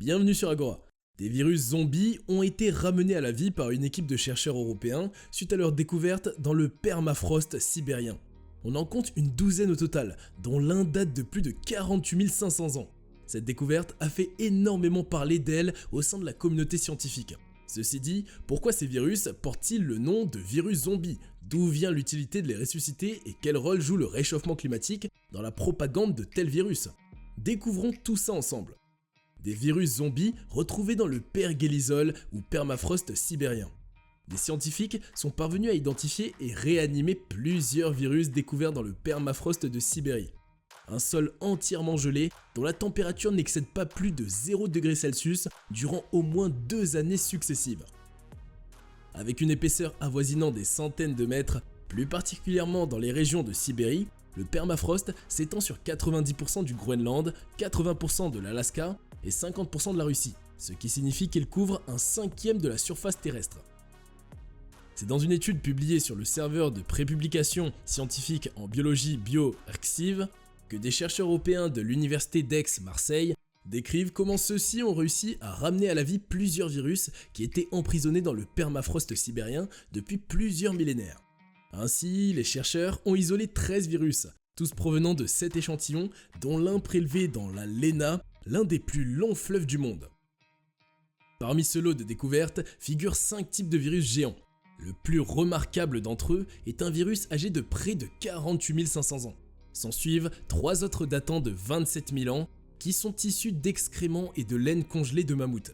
Bienvenue sur Agora. Des virus zombies ont été ramenés à la vie par une équipe de chercheurs européens suite à leur découverte dans le permafrost sibérien. On en compte une douzaine au total, dont l'un date de plus de 48 500 ans. Cette découverte a fait énormément parler d'elle au sein de la communauté scientifique. Ceci dit, pourquoi ces virus portent-ils le nom de virus zombies? D'où vient l'utilité de les ressusciter et quel rôle joue le réchauffement climatique dans la propagande de tels virus? Découvrons tout ça ensemble. Des virus zombies retrouvés dans le pergélisol ou permafrost sibérien. Des scientifiques sont parvenus à identifier et réanimer plusieurs virus découverts dans le permafrost de Sibérie. Un sol entièrement gelé dont la température n'excède pas plus de 0 degré Celsius durant au moins 2 années successives. Avec une épaisseur avoisinant des centaines de mètres, plus particulièrement dans les régions de Sibérie, le permafrost s'étend sur 90% du Groenland, 80% de l'Alaska et 50% de la Russie, ce qui signifie qu'il couvre un cinquième de la surface terrestre. C'est dans une étude publiée sur le serveur de prépublication scientifique en biologie bioarxiv que des chercheurs européens de l'université d'Aix-Marseille décrivent comment ceux-ci ont réussi à ramener à la vie plusieurs virus qui étaient emprisonnés dans le permafrost sibérien depuis plusieurs millénaires. Ainsi, les chercheurs ont isolé 13 virus, tous provenant de 7 échantillons, dont l'un prélevé dans la Lena, l'un des plus longs fleuves du monde. Parmi ce lot de découvertes figurent 5 types de virus géants. Le plus remarquable d'entre eux est un virus âgé de près de 48 500 ans. S'en suivent 3 autres datant de 27 000 ans, qui sont issus d'excréments et de laine congelée de mammouth.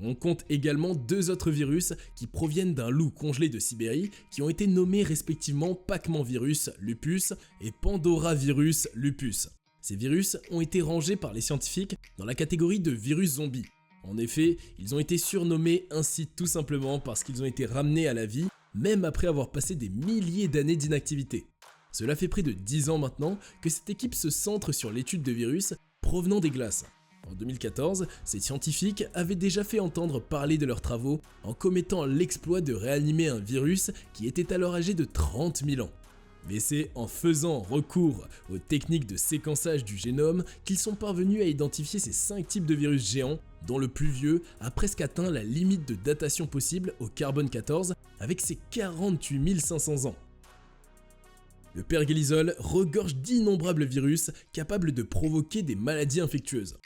On compte également 2 autres virus qui proviennent d'un loup congelé de Sibérie qui ont été nommés respectivement Pacman-virus lupus et Pandora-virus lupus. Ces virus ont été rangés par les scientifiques dans la catégorie de virus zombies. En effet, ils ont été surnommés ainsi tout simplement parce qu'ils ont été ramenés à la vie, même après avoir passé des milliers d'années d'inactivité. Cela fait près de 10 ans maintenant que cette équipe se centre sur l'étude de virus provenant des glaces. En 2014, ces scientifiques avaient déjà fait entendre parler de leurs travaux en commettant l'exploit de réanimer un virus qui était alors âgé de 30 000 ans. Mais c'est en faisant recours aux techniques de séquençage du génome qu'ils sont parvenus à identifier ces 5 types de virus géants, dont le plus vieux a presque atteint la limite de datation possible au carbone 14 avec ses 48 500 ans. Le pergélisol regorge d'innombrables virus capables de provoquer des maladies infectieuses.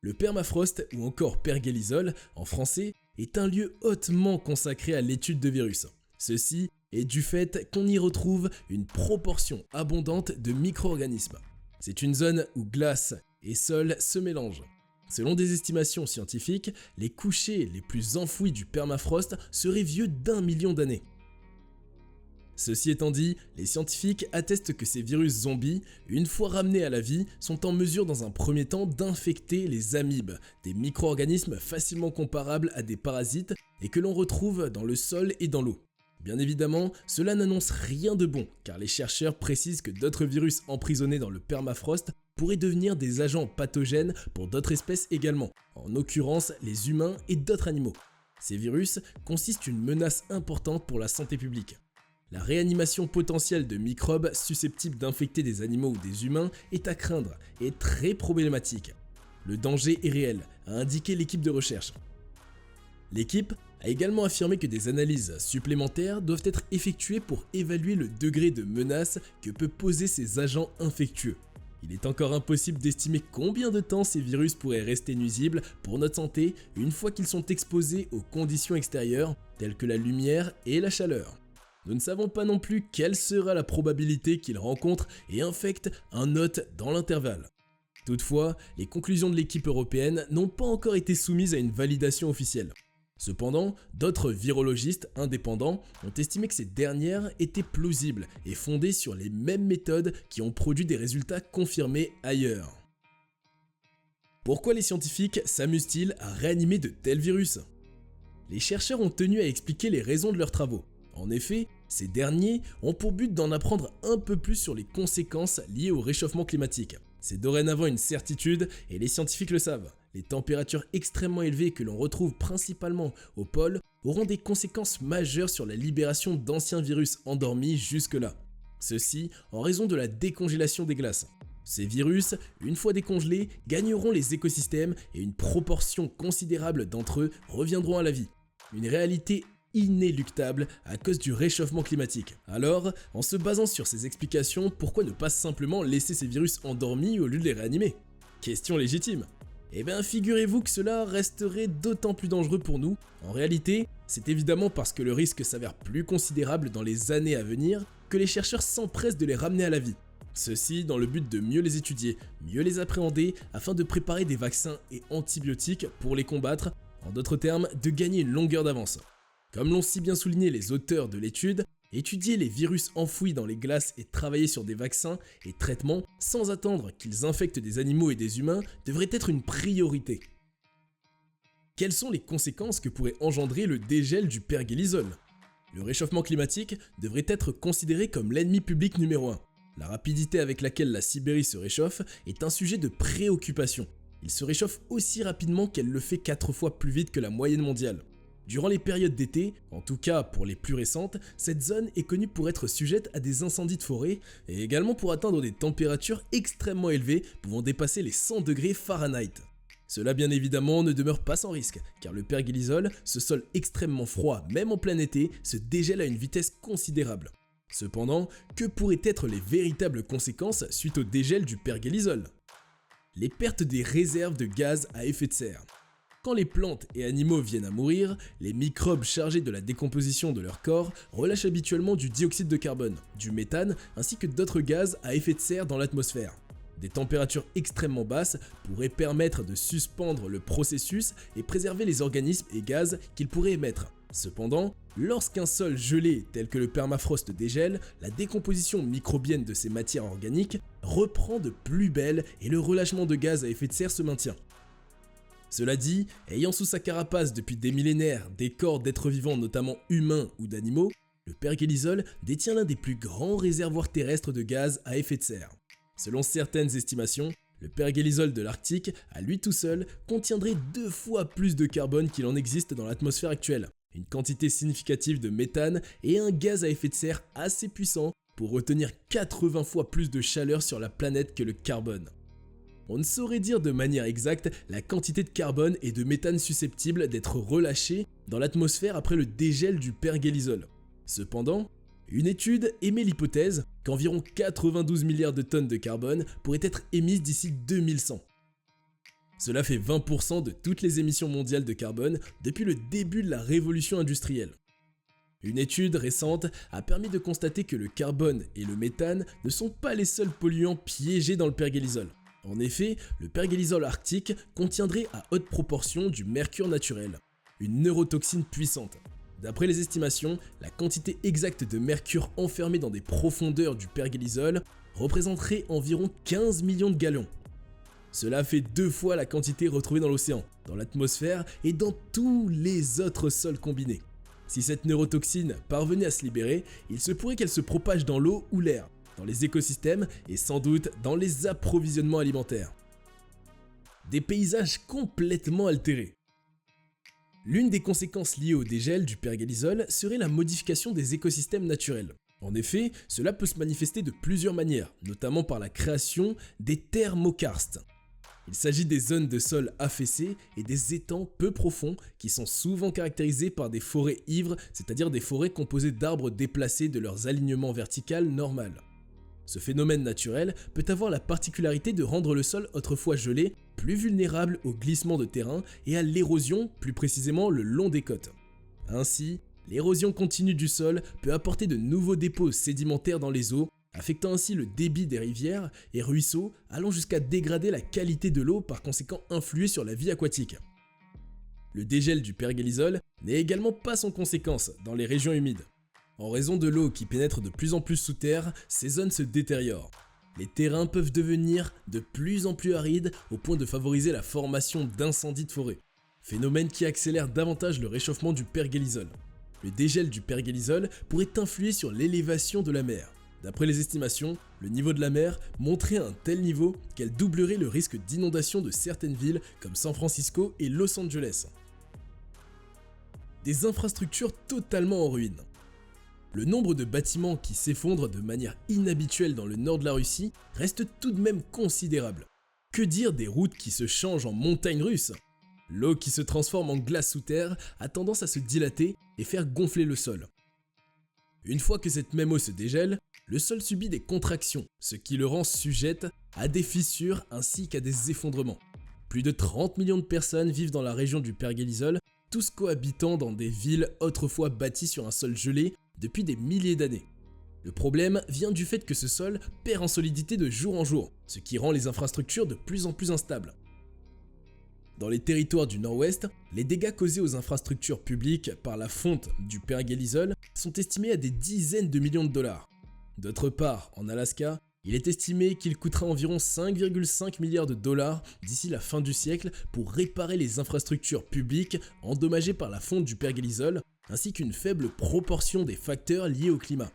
Le permafrost, ou encore pergélisol en français, est un lieu hautement consacré à l'étude de virus. Ceci est du fait qu'on y retrouve une proportion abondante de micro-organismes. C'est une zone où glace et sol se mélangent. Selon des estimations scientifiques, les couchers les plus enfouis du permafrost seraient vieux d'1 million d'années. Ceci étant dit, les scientifiques attestent que ces virus zombies, une fois ramenés à la vie, sont en mesure dans un premier temps d'infecter les amibes, des micro-organismes facilement comparables à des parasites et que l'on retrouve dans le sol et dans l'eau. Bien évidemment, cela n'annonce rien de bon, car les chercheurs précisent que d'autres virus emprisonnés dans le permafrost pourraient devenir des agents pathogènes pour d'autres espèces également, en l'occurrence les humains et d'autres animaux. Ces virus constituent une menace importante pour la santé publique. La réanimation potentielle de microbes susceptibles d'infecter des animaux ou des humains est à craindre et très problématique. Le danger est réel, a indiqué l'équipe de recherche. L'équipe a également affirmé que des analyses supplémentaires doivent être effectuées pour évaluer le degré de menace que peut poser ces agents infectieux. Il est encore impossible d'estimer combien de temps ces virus pourraient rester nuisibles pour notre santé une fois qu'ils sont exposés aux conditions extérieures telles que la lumière et la chaleur. Nous ne savons pas non plus quelle sera la probabilité qu'ils rencontrent et infectent un hôte dans l'intervalle. Toutefois, les conclusions de l'équipe européenne n'ont pas encore été soumises à une validation officielle. Cependant, d'autres virologistes indépendants ont estimé que ces dernières étaient plausibles et fondées sur les mêmes méthodes qui ont produit des résultats confirmés ailleurs. Pourquoi les scientifiques s'amusent-ils à réanimer de tels virus? Les chercheurs ont tenu à expliquer les raisons de leurs travaux. En effet, ces derniers ont pour but d'en apprendre un peu plus sur les conséquences liées au réchauffement climatique. C'est dorénavant une certitude et les scientifiques le savent. Les températures extrêmement élevées que l'on retrouve principalement au pôle auront des conséquences majeures sur la libération d'anciens virus endormis jusque-là. Ceci en raison de la décongélation des glaces. Ces virus, une fois décongelés, gagneront les écosystèmes et une proportion considérable d'entre eux reviendront à la vie. Une réalité inéluctable à cause du réchauffement climatique. Alors, en se basant sur ces explications, pourquoi ne pas simplement laisser ces virus endormis au lieu de les réanimer? Question légitime. Eh bien, figurez-vous que cela resterait d'autant plus dangereux pour nous. En réalité, c'est évidemment parce que le risque s'avère plus considérable dans les années à venir que les chercheurs s'empressent de les ramener à la vie. Ceci dans le but de mieux les étudier, mieux les appréhender afin de préparer des vaccins et antibiotiques pour les combattre, en d'autres termes, de gagner une longueur d'avance. Comme l'ont si bien souligné les auteurs de l'étude, étudier les virus enfouis dans les glaces et travailler sur des vaccins et traitements sans attendre qu'ils infectent des animaux et des humains devrait être une priorité. Quelles sont les conséquences que pourrait engendrer le dégel du pergélisol? Le réchauffement climatique devrait être considéré comme l'ennemi public numéro 1. La rapidité avec laquelle la Sibérie se réchauffe est un sujet de préoccupation. Il se réchauffe aussi rapidement qu'elle le fait 4 fois plus vite que la moyenne mondiale. Durant les périodes d'été, en tout cas pour les plus récentes, cette zone est connue pour être sujette à des incendies de forêt et également pour atteindre des températures extrêmement élevées pouvant dépasser les 100 degrés Fahrenheit. Cela bien évidemment ne demeure pas sans risque, car le pergélisol, ce sol extrêmement froid même en plein été, se dégèle à une vitesse considérable. Cependant, que pourraient être les véritables conséquences suite au dégel du pergélisol? Les pertes des réserves de gaz à effet de serre. Quand les plantes et animaux viennent à mourir, les microbes chargés de la décomposition de leur corps relâchent habituellement du dioxyde de carbone, du méthane ainsi que d'autres gaz à effet de serre dans l'atmosphère. Des températures extrêmement basses pourraient permettre de suspendre le processus et préserver les organismes et gaz qu'ils pourraient émettre. Cependant, lorsqu'un sol gelé tel que le permafrost dégèle, la décomposition microbienne de ces matières organiques reprend de plus belle et le relâchement de gaz à effet de serre se maintient. Cela dit, ayant sous sa carapace depuis des millénaires des corps d'êtres vivants notamment humains ou d'animaux, le pergélisol détient l'un des plus grands réservoirs terrestres de gaz à effet de serre. Selon certaines estimations, le pergélisol de l'Arctique, à lui tout seul, contiendrait 2 fois plus de carbone qu'il en existe dans l'atmosphère actuelle, une quantité significative de méthane et un gaz à effet de serre assez puissant pour retenir 80 fois plus de chaleur sur la planète que le carbone. On ne saurait dire de manière exacte la quantité de carbone et de méthane susceptibles d'être relâchés dans l'atmosphère après le dégel du pergélisol. Cependant, une étude émet l'hypothèse qu'environ 92 milliards de tonnes de carbone pourraient être émises d'ici 2100. Cela fait 20% de toutes les émissions mondiales de carbone depuis le début de la révolution industrielle. Une étude récente a permis de constater que le carbone et le méthane ne sont pas les seuls polluants piégés dans le pergélisol. En effet, le pergélisol arctique contiendrait à haute proportion du mercure naturel, une neurotoxine puissante. D'après les estimations, la quantité exacte de mercure enfermée dans des profondeurs du pergélisol représenterait environ 15 millions de gallons. Cela fait 2 fois la quantité retrouvée dans l'océan, dans l'atmosphère et dans tous les autres sols combinés. Si cette neurotoxine parvenait à se libérer, il se pourrait qu'elle se propage dans l'eau ou l'air, dans les écosystèmes et sans doute dans les approvisionnements alimentaires. Des paysages complètement altérés. L'une des conséquences liées au dégel du pergélisol serait la modification des écosystèmes naturels. En effet, cela peut se manifester de plusieurs manières, notamment par la création des thermokarstes. Il s'agit des zones de sol affaissées et des étangs peu profonds qui sont souvent caractérisés par des forêts ivres, c'est-à-dire des forêts composées d'arbres déplacés de leurs alignements verticaux normal. Ce phénomène naturel peut avoir la particularité de rendre le sol autrefois gelé plus vulnérable au glissement de terrain et à l'érosion, plus précisément le long des côtes. Ainsi, l'érosion continue du sol peut apporter de nouveaux dépôts sédimentaires dans les eaux, affectant ainsi le débit des rivières et ruisseaux, allant jusqu'à dégrader la qualité de l'eau, par conséquent influer sur la vie aquatique. Le dégel du pergélisol n'est également pas sans conséquence dans les régions humides. En raison de l'eau qui pénètre de plus en plus sous terre, ces zones se détériorent. Les terrains peuvent devenir de plus en plus arides au point de favoriser la formation d'incendies de forêt, phénomène qui accélère davantage le réchauffement du pergélisol. Le dégel du pergélisol pourrait influer sur l'élévation de la mer. D'après les estimations, le niveau de la mer monterait à un tel niveau qu'elle doublerait le risque d'inondation de certaines villes comme San Francisco et Los Angeles. Des infrastructures totalement en ruine. le nombre de bâtiments qui s'effondrent de manière inhabituelle dans le nord de la Russie reste tout de même considérable. Que dire des routes qui se changent en montagnes russes? L'eau qui se transforme en glace sous terre a tendance à se dilater et faire gonfler le sol. Une fois que cette même eau se dégèle, le sol subit des contractions, ce qui le rend sujette à des fissures ainsi qu'à des effondrements. Plus de 30 millions de personnes vivent dans la région du Pergélisol, tous cohabitant dans des villes autrefois bâties sur un sol gelé depuis des milliers d'années. Le problème vient du fait que ce sol perd en solidité de jour en jour, ce qui rend les infrastructures de plus en plus instables. Dans les territoires du nord-ouest, les dégâts causés aux infrastructures publiques par la fonte du Pergélisol sont estimés à des dizaines de millions de dollars. D'autre part, en Alaska, il est estimé qu'il coûtera environ 5,5 milliards de dollars d'ici la fin du siècle pour réparer les infrastructures publiques endommagées par la fonte du Pergélisol, ainsi qu'une faible proportion des facteurs liés au climat.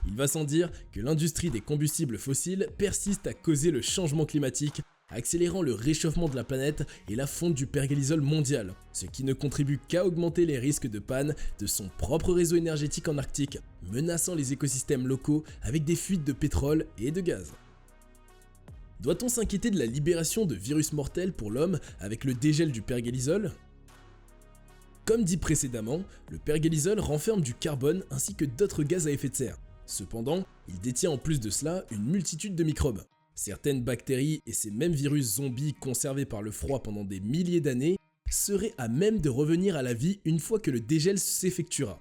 Il va sans dire que l'industrie des combustibles fossiles persiste à causer le changement climatique, accélérant le réchauffement de la planète et la fonte du Pergélisol mondial, ce qui ne contribue qu'à augmenter les risques de panne de son propre réseau énergétique en Arctique, menaçant les écosystèmes locaux avec des fuites de pétrole et de gaz. Doit-on s'inquiéter de la libération de virus mortels pour l'homme avec le dégel du Pergélisol? Comme dit précédemment, le Pergélisol renferme du carbone ainsi que d'autres gaz à effet de serre. Cependant, il détient en plus de cela une multitude de microbes. Certaines bactéries et ces mêmes virus zombies conservés par le froid pendant des milliers d'années seraient à même de revenir à la vie une fois que le dégel s'effectuera.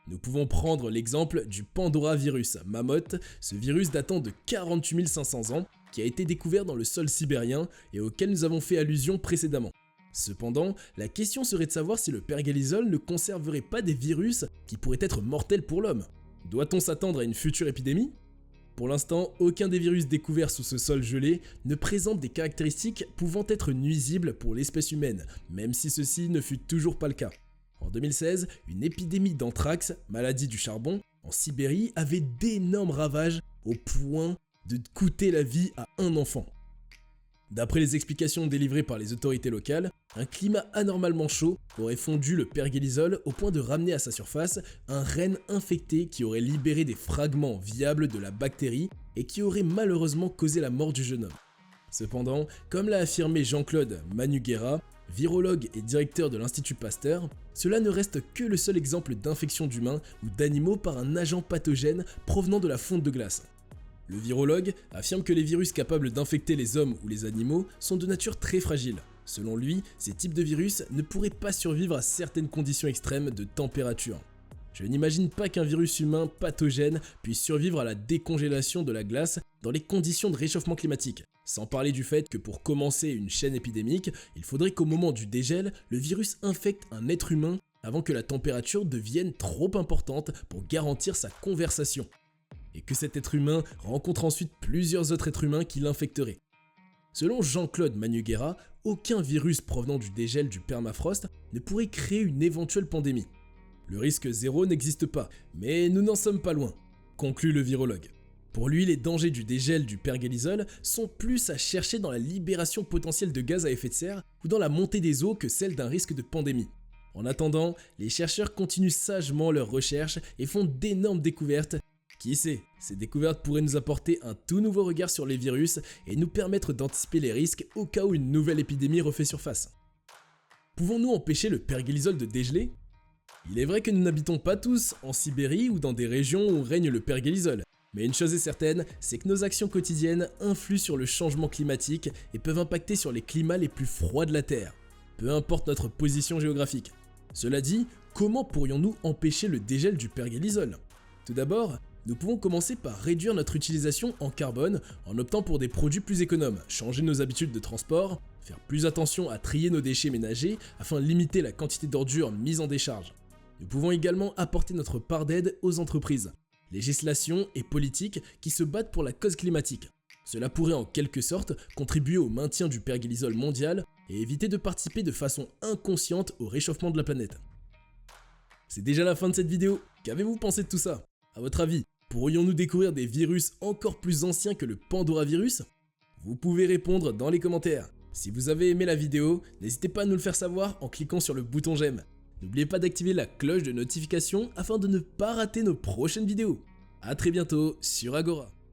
Nous pouvons prendre l'exemple du Pandora virus Mammoth, ce virus datant de 48 500 ans qui a été découvert dans le sol sibérien et auquel nous avons fait allusion précédemment. Cependant, la question serait de savoir si le Pergélisol ne conserverait pas des virus qui pourraient être mortels pour l'homme. Doit-on s'attendre à une future épidémie? Pour l'instant, aucun des virus découverts sous ce sol gelé ne présente des caractéristiques pouvant être nuisibles pour l'espèce humaine, même si ceci ne fut toujours pas le cas. En 2016, une épidémie d'anthrax, maladie du charbon, en Sibérie avait d'énormes ravages au point de coûter la vie à un enfant. D'après les explications délivrées par les autorités locales, un climat anormalement chaud aurait fondu le Pergélisol au point de ramener à sa surface un renne infecté qui aurait libéré des fragments viables de la bactérie et qui aurait malheureusement causé la mort du jeune homme. Cependant, comme l'a affirmé Jean-Claude Manuguera, virologue et directeur de l'Institut Pasteur, cela ne reste que le seul exemple d'infection d'humains ou d'animaux par un agent pathogène provenant de la fonte de glace. Le virologue affirme que les virus capables d'infecter les hommes ou les animaux sont de nature très fragile. Selon lui, ces types de virus ne pourraient pas survivre à certaines conditions extrêmes de température. Je n'imagine pas qu'un virus humain pathogène puisse survivre à la décongélation de la glace dans les conditions de réchauffement climatique. Sans parler du fait que pour commencer une chaîne épidémique, il faudrait qu'au moment du dégel, le virus infecte un être humain avant que la température devienne trop importante pour garantir sa conservation. Et que cet être humain rencontre ensuite plusieurs autres êtres humains qui l'infecteraient. Selon Jean-Claude Manuguera, aucun virus provenant du dégel du permafrost ne pourrait créer une éventuelle pandémie. Le risque zéro n'existe pas, mais nous n'en sommes pas loin, conclut le virologue. Pour lui, les dangers du dégel du Pergélisol sont plus à chercher dans la libération potentielle de gaz à effet de serre ou dans la montée des eaux que celle d'un risque de pandémie. En attendant, les chercheurs continuent sagement leurs recherches et font d'énormes découvertes. Qui sait, ces découvertes pourraient nous apporter un tout nouveau regard sur les virus et nous permettre d'anticiper les risques au cas où une nouvelle épidémie refait surface. Pouvons-nous empêcher le Pergélisol de dégeler? Il est vrai que nous n'habitons pas tous en Sibérie ou dans des régions où règne le Pergélisol, mais une chose est certaine, c'est que nos actions quotidiennes influent sur le changement climatique et peuvent impacter sur les climats les plus froids de la Terre, peu importe notre position géographique. Cela dit, comment pourrions-nous empêcher le dégel du Pergélisol? Tout d'abord, nous pouvons commencer par réduire notre utilisation en carbone en optant pour des produits plus économes, changer nos habitudes de transport, faire plus attention à trier nos déchets ménagers afin de limiter la quantité d'ordures mises en décharge. Nous pouvons également apporter notre part d'aide aux entreprises, législations et politiques qui se battent pour la cause climatique. Cela pourrait en quelque sorte contribuer au maintien du Pergélisol mondial et éviter de participer de façon inconsciente au réchauffement de la planète. C'est déjà la fin de cette vidéo, qu'avez-vous pensé de tout ça? À votre avis, pourrions-nous découvrir des virus encore plus anciens que le Pandora virus? Vous pouvez répondre dans les commentaires. Si vous avez aimé la vidéo, n'hésitez pas à nous le faire savoir en cliquant sur le bouton j'aime. N'oubliez pas d'activer la cloche de notification afin de ne pas rater nos prochaines vidéos. A très bientôt sur Agora.